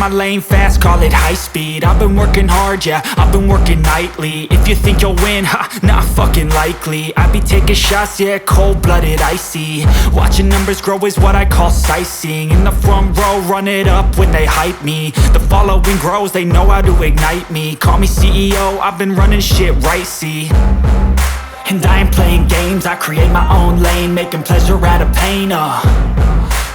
my lane fast, call it high speed. I've been working hard, yeah, I've been working nightly. If you think you'll win, ha, not fucking likely. I be taking shots, yeah, cold-blooded, icy. Watching numbers grow is what I call sightseeing. In the front row, run it up when they hype me. The following grows, they know how to ignite me. Call me CEO, I've been running shit right, see. And I ain't playing games, I create my own lane, making pleasure out of pain,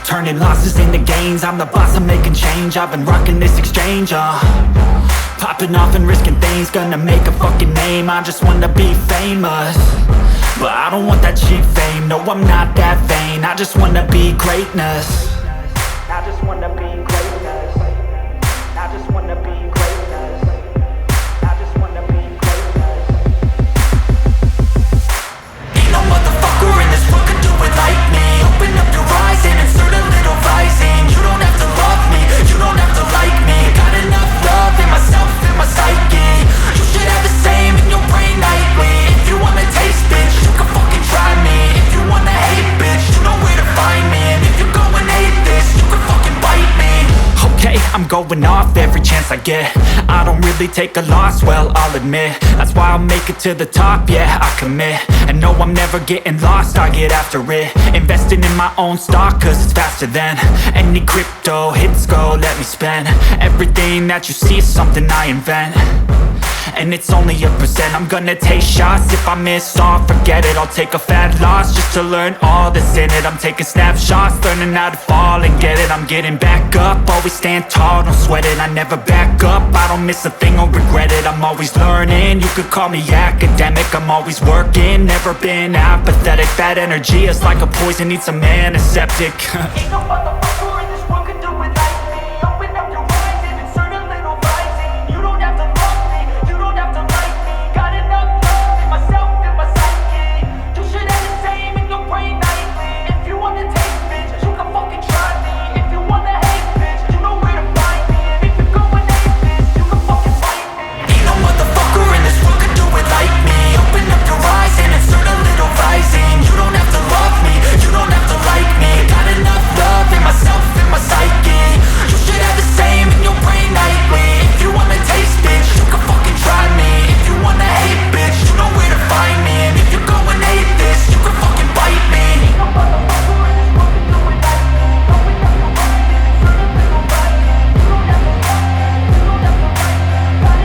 turning losses into gains. I'm the boss, I'm making change. I've been rocking this exchange, popping off and risking things. Gonna make a fucking name, I just wanna be famous. But I don't want that cheap fame, no I'm not that vain. I just wanna be greatness. I just wanna be greatness. I just wanna be greatness. I just wanna be greatness. Ain't no motherfucker in this world could do it like me. Open up your eyes and insert a little rising. You don't have to love me, you don't have to like me. Got enough love in myself, in my psyche. You should have the same in your brain nightly. If you wanna taste, bitch, you can fucking try me. If you wanna hate, bitch, you know where to find me. And if you're going hate this, you can fucking bite me. Okay, I'm going off every chance I get. I don't really take a loss, well, I'll admit. That's why I'll make it to the top, yeah, I commit. And no, I'm never getting lost, I get after it. Investing in my own stock, cause it's faster than any crypto hits go, let me spend. Everything that you see is something I invent. And it's only a percent. I'm gonna take shots. If I miss all, forget it. I'll take a fat loss just to learn all that's in it. I'm taking snapshots, learning how to fall and get it. I'm getting back up, always stand tall, don't sweat it. I never back up, I don't miss a thing or regret it. I'm always learning, you could call me academic. I'm always working, never been apathetic. That energy is like a poison, needs some antiseptic. Ain't no motherfucker in this world could do it like me. Open up your eyes and insert a little rising. You don't have to love me, you don't have to like me. Got enough love in myself, in my psyche. You should have the same in your brain nightly. If you wanna taste, bitch, you can fucking try me. If you wanna hate, bitch, you know where to find me. And if you're going hate, bitch, you can fucking fight me. Ain't no motherfucker in this world could do it like me. Open up your eyes and insert a little rising. You don't have to love me, you don't have to like me. Got enough love in myself, in my psyche. You should have the same in your brain nightly. If you wanna taste, bitch, you can fucking try me. If you wanna hate, bitch, you know where to find me. And if you're going hate this, you can fucking bite me. Ain't no motherfucker in this world could do it like me. Open up your eyes and insert a little rising. You don't have to love me, you don't have to like me. Got enough love in myself.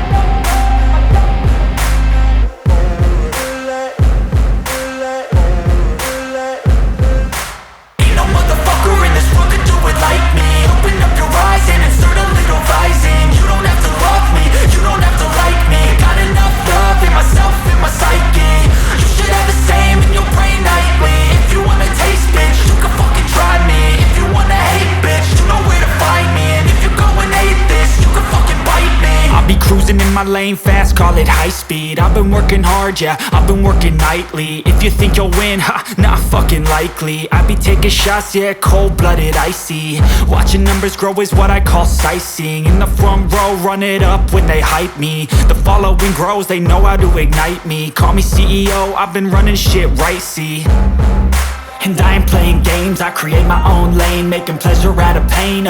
Ain't no motherfucker in this world could do it like me. Open up your eyes and insert a little rising. You don't have to love me, you don't have to like me. Got enough love in myself, in my psyche. You should have the same in your brain nightly. If you wanna taste, bitch, you can fucking try me. If you wanna hate, bitch, you know where to find me. And if you're going hate this, you can fucking bite me. I'll be cruising in my lane fast, call it high speed. I've been working hard, yeah, I've been working nightly. If you think you'll win, ha, not fucking likely. I be taking shots, yeah, cold-blooded, icy. Watching numbers grow is what I call sightseeing. In the front row, run it up when they hype me. The following grows, they know how to ignite me. Call me CEO, I've been running shit right, see. And I ain't playing games, I create my own lane, making pleasure out of pain,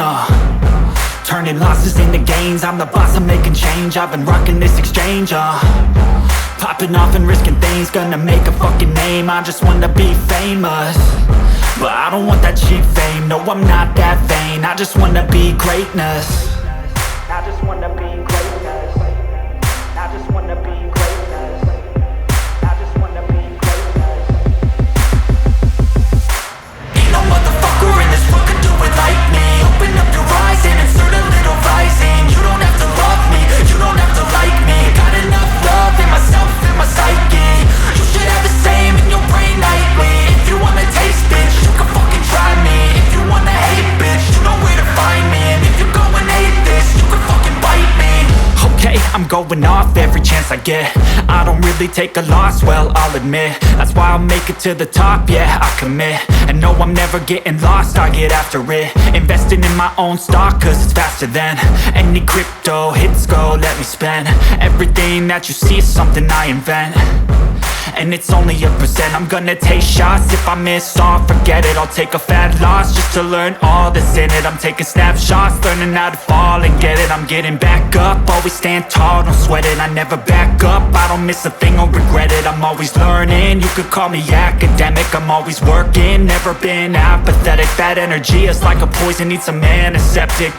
turning losses into gains. I'm the boss, I'm making change. I've been rocking this exchange, popping off and risking things. Gonna make a fucking name, I just wanna be famous. But I don't want that cheap fame, no I'm not that vain. I just wanna be greatness. I just wanna be greatness. I just wanna be greatness. I just wanna be greatness. Ain't no motherfucker in this world could do it like me. Open up your eyes and insert a little rising. You don't have to love me, you don't have to like me. Got enough love in myself, in my psyche. You should have the same in your brain nightly. If you wanna taste, bitch, you can fucking try me. If you wanna hate, bitch, you know where to find me. And if you're going hate this, you can fucking bite me. Okay, I'm going off every chance I get. I don't really take a loss, well, I'll admit. That's why I'll make it to the top, yeah, I commit. And no, I'm never getting lost, I get after it. Investing in my own stock, cause it's faster than any crypto hits go, let me spend. Everything that you see is something I invent. and it's only a percent. I'm gonna take shots, if I miss all, forget it. I'll take a fat loss just to learn all that's in it. I'm taking snapshots, learning how to fall and get it. I'm getting back up, always stand tall, don't sweat it. I never back up, I don't miss a thing or regret it. I'm always learning, you could call me academic. I'm always working, never been apathetic. Bad energy is like a poison, needs a antiseptic.